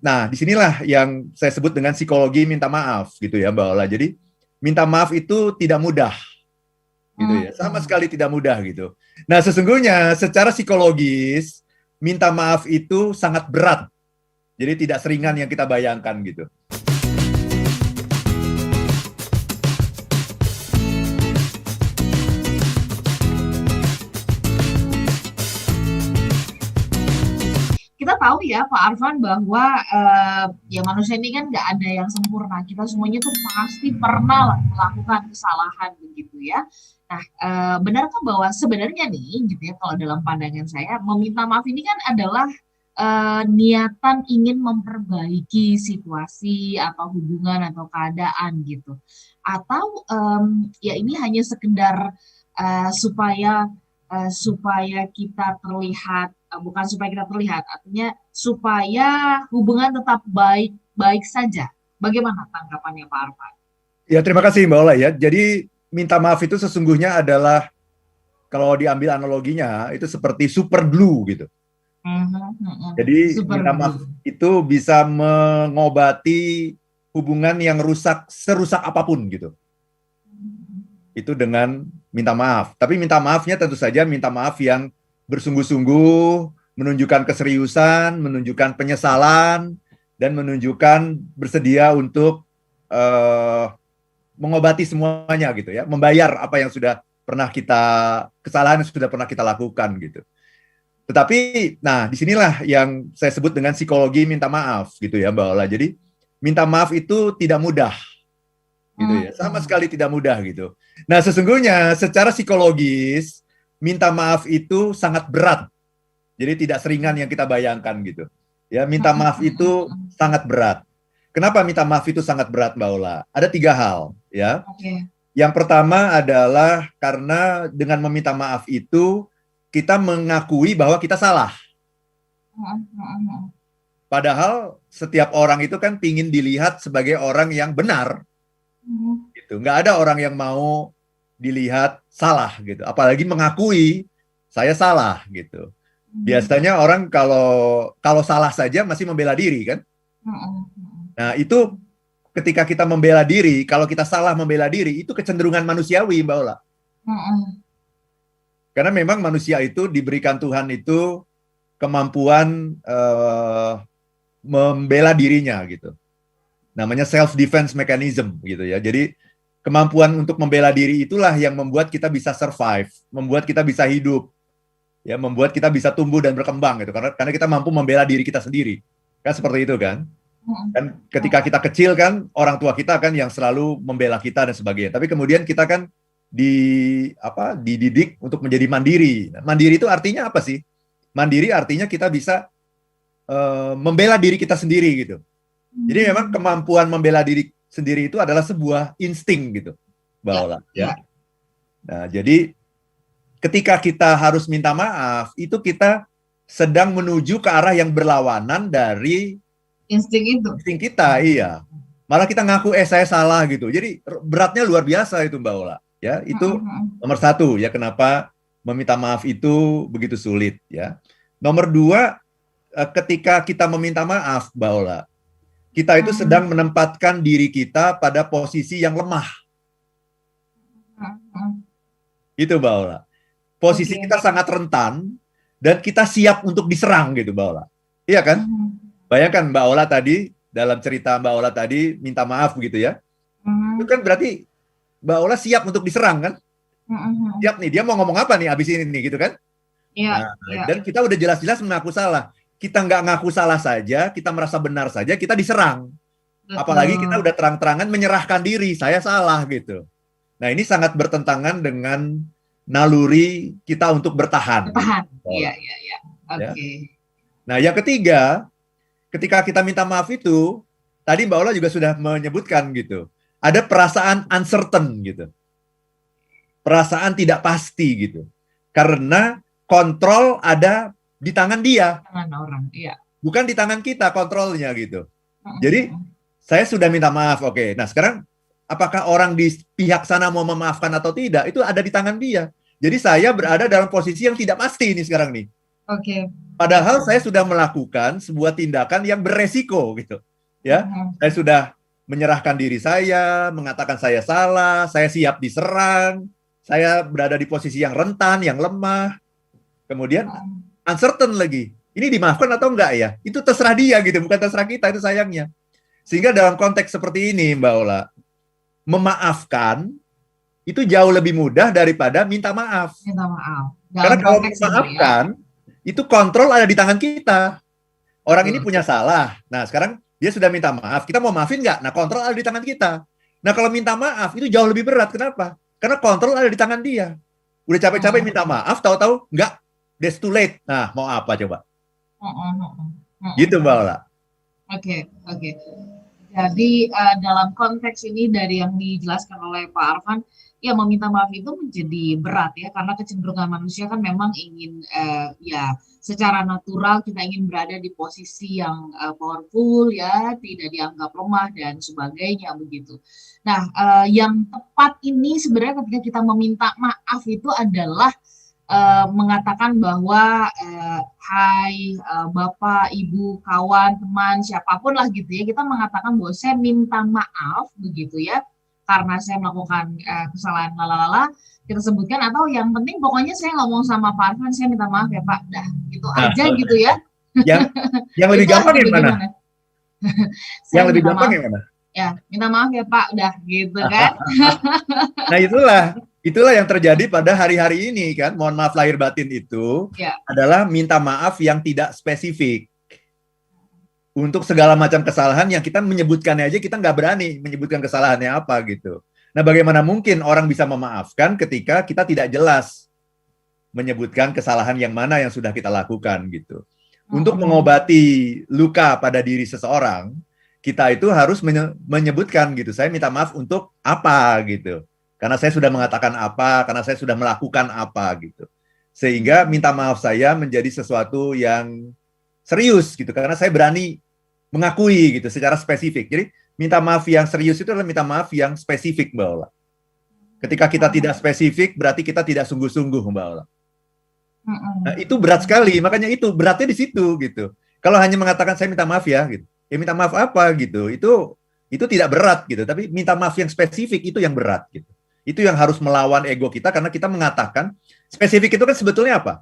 Nah, disinilah yang saya sebut dengan psikologi minta maaf gitu ya, Mbak Ola. Jadi minta maaf itu tidak mudah gitu ya, sama sekali tidak mudah gitu. Nah, sesungguhnya secara psikologis minta maaf itu sangat berat. Jadi tidak seringan yang kita bayangkan gitu. Kita tahu ya Pak Arfan bahwa ya manusia ini kan nggak ada yang sempurna. Kita semuanya tuh pasti pernah lah melakukan kesalahan begitu ya. Nah, benarkah bahwa sebenarnya nih gitu ya kalau dalam pandangan saya meminta maaf ini kan adalah niatan ingin memperbaiki situasi atau hubungan atau keadaan gitu. Atau ya ini hanya sekedar supaya kita terlihat, bukan supaya kita terlihat, artinya supaya hubungan tetap baik-baik saja. Bagaimana tanggapannya Pak Arfan? Ya, terima kasih Mbak Ola ya. Jadi minta maaf itu sesungguhnya adalah kalau diambil analoginya itu seperti super glue gitu. Jadi Super minta maaf itu bisa mengobati hubungan yang rusak serusak apapun gitu. Itu dengan minta maaf. Tapi minta maafnya tentu saja minta maaf yang bersungguh-sungguh, menunjukkan keseriusan, menunjukkan penyesalan, dan menunjukkan bersedia untuk mengobati semuanya gitu ya, membayar apa yang sudah pernah kita, kesalahan yang sudah pernah kita lakukan gitu. Tetapi, nah disinilah yang saya sebut dengan psikologi minta maaf gitu ya Mbak Ola. Jadi minta maaf itu tidak mudah gitu ya, sama sekali tidak mudah gitu. Nah, sesungguhnya secara psikologis minta maaf itu sangat berat. Jadi tidak seringan yang kita bayangkan gitu. Ya, minta maaf itu sangat berat. Kenapa minta maaf itu sangat berat, Mbak Ola? Ada 3 hal, ya. Yang pertama adalah karena dengan meminta maaf itu kita mengakui bahwa kita salah. Padahal setiap orang itu kan pingin dilihat sebagai orang yang benar. Gitu. Nggak ada orang yang mau dilihat salah gitu. Apalagi mengakui saya salah gitu. Biasanya orang kalau salah saja masih membela diri kan. Nah itu ketika kita membela diri, kalau kita salah membela diri itu kecenderungan manusiawi Mbak Ola. Karena memang manusia itu diberikan Tuhan itu kemampuan membela dirinya gitu. Namanya self defense mechanism gitu ya. Jadi kemampuan untuk membela diri itulah yang membuat kita bisa survive, membuat kita bisa hidup, ya, membuat kita bisa tumbuh dan berkembang gitu. Karena kita mampu membela diri kita sendiri, kan seperti itu kan. Dan ketika kita kecil kan orang tua kita kan yang selalu membela kita dan sebagainya. Tapi kemudian kita kan dididik untuk menjadi mandiri. Nah, mandiri itu artinya apa sih? Mandiri artinya kita bisa membela diri kita sendiri gitu. Jadi memang kemampuan membela diri sendiri itu adalah sebuah insting gitu, Mbak Ola. Ya. Nah, jadi ketika kita harus minta maaf, itu kita sedang menuju ke arah yang berlawanan dari insting itu. Insting kita, iya. Malah kita ngaku saya salah gitu. Jadi beratnya luar biasa itu, Mbak Ola. Ya, itu nomor 1 ya kenapa meminta maaf itu begitu sulit ya. Nomor 2, ketika kita meminta maaf, Mbak Ola, kita itu sedang menempatkan diri kita pada posisi yang lemah. Itu Mbak Ola. Posisi kita sangat rentan dan kita siap untuk diserang gitu Mbak Ola. Iya kan? Bayangkan Mbak Ola tadi, dalam cerita Mbak Ola tadi minta maaf begitu ya. Itu kan berarti Mbak Ola siap untuk diserang kan? Siap nih, dia mau ngomong apa nih abis ini nih gitu kan? Dan kita udah jelas-jelas mengaku salah. Kita nggak ngaku salah saja, kita merasa benar saja, kita diserang. Apalagi kita udah terang-terangan menyerahkan diri, saya salah gitu. Nah ini sangat bertentangan dengan naluri kita untuk bertahan. Iya. Oke. Nah yang ketiga, ketika kita minta maaf itu, tadi Mbak Ola juga sudah menyebutkan gitu, ada perasaan uncertain gitu. Perasaan tidak pasti gitu. Karena kontrol ada di tangan dia, tangan orang, iya. Bukan di tangan kita kontrolnya gitu. Jadi saya sudah minta maaf, oke. Nah sekarang apakah orang di pihak sana mau memaafkan atau tidak? Itu ada di tangan dia. Jadi saya berada dalam posisi yang tidak pasti ini sekarang nih. Oke. Padahal saya sudah melakukan sebuah tindakan yang beresiko gitu. Ya, Mhm. saya sudah menyerahkan diri saya, mengatakan saya salah, saya siap diserang, saya berada di posisi yang rentan, yang lemah, kemudian Mhm. uncertain lagi. Ini dimaafkan atau enggak ya? Itu terserah dia gitu, bukan terserah kita, itu sayangnya. Sehingga dalam konteks seperti ini, Mbak Ola, memaafkan itu jauh lebih mudah daripada minta maaf. Minta maaf. Karena Dalam kalau konteks ini ya. memaafkan, itu kontrol ada di tangan kita. Orang ini Betul. punya salah. Nah, sekarang dia sudah minta maaf. Kita mau maafin nggak? Nah, kontrol ada di tangan kita. Nah, kalau minta maaf, itu jauh lebih berat. Kenapa? Karena kontrol ada di tangan dia. Udah capek-capek Mhm. minta maaf, tahu-tahu nggak, that's too late. Nah, mau apa coba? Mhm. Mhm. Gitu, Mbak Mhm. Ola. Oke, oke. Jadi dalam konteks ini dari yang dijelaskan oleh Pak Arfan, ya meminta maaf itu menjadi berat ya karena kecenderungan manusia kan memang ingin ya secara natural kita ingin berada di posisi yang powerful ya, tidak dianggap lemah dan sebagainya begitu. Nah, yang tepat ini sebenarnya ketika kita meminta maaf itu adalah mengatakan bahwa hai Bapak, Ibu, kawan, teman, siapapun lah gitu ya, kita mengatakan bahwa saya minta maaf begitu ya, karena saya melakukan kesalahan lalala, kita sebutkan atau yang penting pokoknya saya ngomong sama Pak Arfan, saya minta maaf ya Pak, dah gitu Nah, aja gitu ya. yang yang lebih Itu gampang yang mana? bagaimana? Yang Saya lebih minta gampang maaf yang mana? ya, minta maaf ya Pak, udah gitu kan. Nah, itulah yang terjadi pada hari-hari ini kan. Mohon maaf lahir batin itu Ya. adalah minta maaf yang tidak spesifik. Untuk segala macam kesalahan yang kita menyebutkannya aja kita nggak berani menyebutkan kesalahannya apa gitu. Nah, bagaimana mungkin orang bisa memaafkan ketika kita tidak jelas menyebutkan kesalahan yang mana yang sudah kita lakukan gitu. Untuk mengobati luka pada diri seseorang, kita itu harus menyebutkan gitu. Saya minta maaf untuk apa gitu. Karena saya sudah mengatakan apa, karena saya sudah melakukan apa gitu. Sehingga minta maaf saya menjadi sesuatu yang serius gitu karena saya berani mengakui gitu secara spesifik. Jadi minta maaf yang serius itu adalah minta maaf yang spesifik, Mbak Ola. Ketika kita tidak spesifik berarti kita tidak sungguh-sungguh, Mbak Ola. Nah, itu berat sekali, makanya itu beratnya di situ gitu. Kalau hanya mengatakan saya minta maaf ya gitu. Ya minta maaf apa gitu. Itu tidak berat gitu, tapi minta maaf yang spesifik itu yang berat gitu. Itu yang harus melawan ego kita karena kita mengatakan spesifik itu kan sebetulnya apa?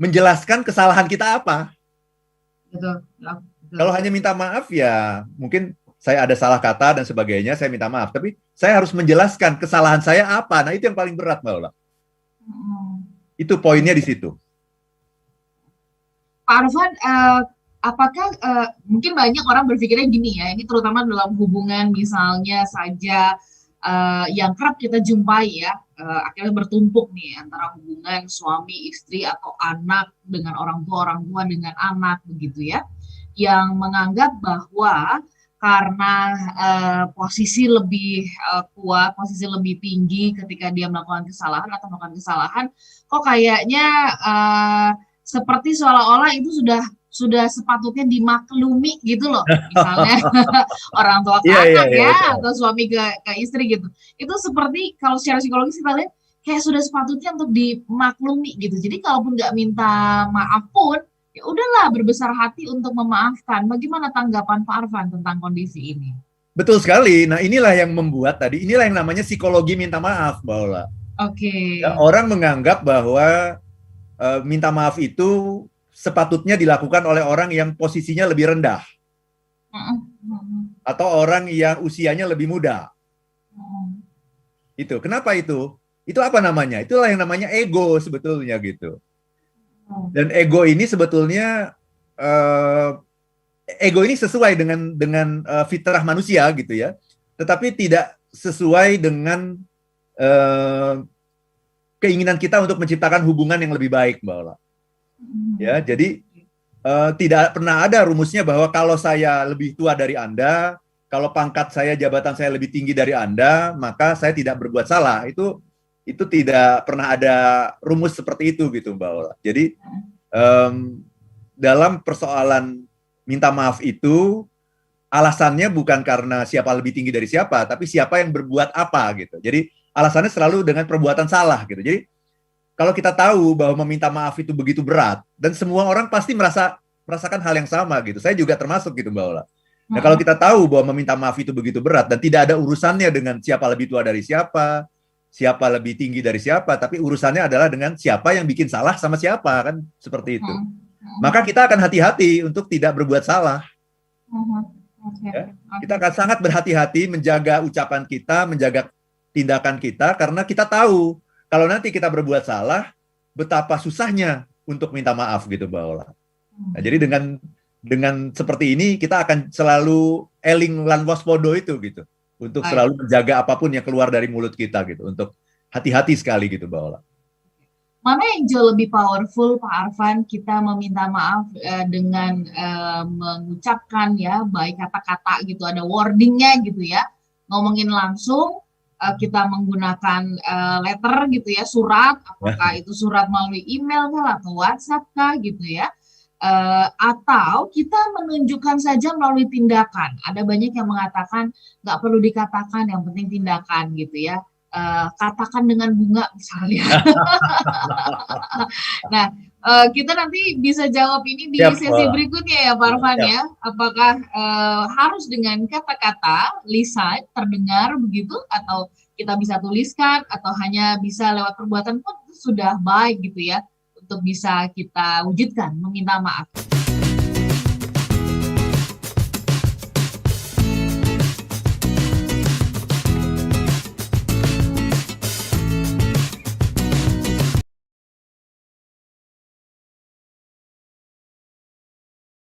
Menjelaskan kesalahan kita apa. Betul, ya, betul. Kalau hanya minta maaf ya mungkin saya ada salah kata dan sebagainya, saya minta maaf. Tapi saya harus menjelaskan kesalahan saya apa. Nah, itu yang paling berat, Mbak Ola. Itu poinnya di situ. Pak Arfan, apakah mungkin banyak orang berpikirnya gini ya, ini terutama dalam hubungan misalnya saja yang kerap kita jumpai ya, akhirnya bertumpuk nih antara hubungan suami istri atau anak dengan orang tua dengan anak begitu ya, yang menganggap bahwa karena posisi lebih kuat, posisi lebih tinggi ketika dia melakukan kesalahan atau melakukan kesalahan, kok kayaknya seperti seolah-olah itu sudah sepatutnya dimaklumi gitu loh, misalnya orang tua ke Iya, iya, anak iya, ya betul. atau suami ke istri gitu, itu seperti kalau secara psikologis kita lihat kayak sudah sepatutnya untuk dimaklumi gitu, jadi kalaupun nggak minta maaf pun ya udahlah berbesar hati untuk memaafkan. Bagaimana tanggapan Pak Arfan tentang kondisi ini? Betul sekali. Nah, inilah yang membuat tadi, inilah yang namanya psikologi minta maaf, Mbak Ola. Oke. Ya, orang menganggap bahwa minta maaf itu sepatutnya dilakukan oleh orang yang posisinya lebih rendah atau orang yang usianya lebih muda. Itu. Kenapa itu? Itu apa namanya? Itulah yang namanya ego sebetulnya gitu. Dan ego ini sebetulnya ego ini sesuai dengan fitrah manusia gitu ya. Tetapi tidak sesuai dengan keinginan kita untuk menciptakan hubungan yang lebih baik, Mbak Ola. Ya, jadi tidak pernah ada rumusnya bahwa kalau saya lebih tua dari Anda, kalau pangkat saya, jabatan saya lebih tinggi dari Anda, maka saya tidak berbuat salah. Itu tidak pernah ada rumus seperti itu gitu, Mbak Ola. Jadi dalam persoalan minta maaf itu alasannya bukan karena siapa lebih tinggi dari siapa, tapi siapa yang berbuat apa gitu. Jadi alasannya selalu dengan perbuatan salah gitu. Jadi kalau kita tahu bahwa meminta maaf itu begitu berat, dan semua orang pasti merasakan hal yang sama gitu. Saya juga termasuk gitu, Mbak Ola. Nah, kalau kita tahu bahwa meminta maaf itu begitu berat dan tidak ada urusannya dengan siapa lebih tua dari siapa, siapa lebih tinggi dari siapa, tapi urusannya adalah dengan siapa yang bikin salah sama siapa, kan seperti itu. Maka kita akan hati-hati untuk tidak berbuat salah. Ya, kita akan sangat berhati-hati menjaga ucapan kita, menjaga tindakan kita, karena kita tahu kalau nanti kita berbuat salah, betapa susahnya untuk minta maaf gitu, Mbak Ola. Nah, jadi dengan seperti ini kita akan selalu eling lan waspodo itu gitu, untuk selalu menjaga apapun yang keluar dari mulut kita gitu, untuk hati-hati sekali gitu, Mbak Ola. Mana yang jauh lebih powerful, Pak Arfan, kita meminta maaf dengan mengucapkan ya, baik kata-kata gitu, ada wordingnya gitu ya, ngomongin langsung, kita menggunakan letter gitu ya, surat, apakah itu surat melalui email kah atau WhatsApp kah gitu ya, atau kita menunjukkan saja melalui tindakan. Ada banyak yang mengatakan nggak perlu dikatakan, yang penting tindakan gitu ya. Katakan dengan bunga misalnya. Nah, kita nanti bisa jawab ini di sesi berikutnya ya, Pak Arfan ya. Apakah harus dengan kata-kata, lisan, terdengar begitu, atau kita bisa tuliskan, atau hanya bisa lewat perbuatan pun sudah baik gitu ya, untuk bisa kita wujudkan meminta maaf.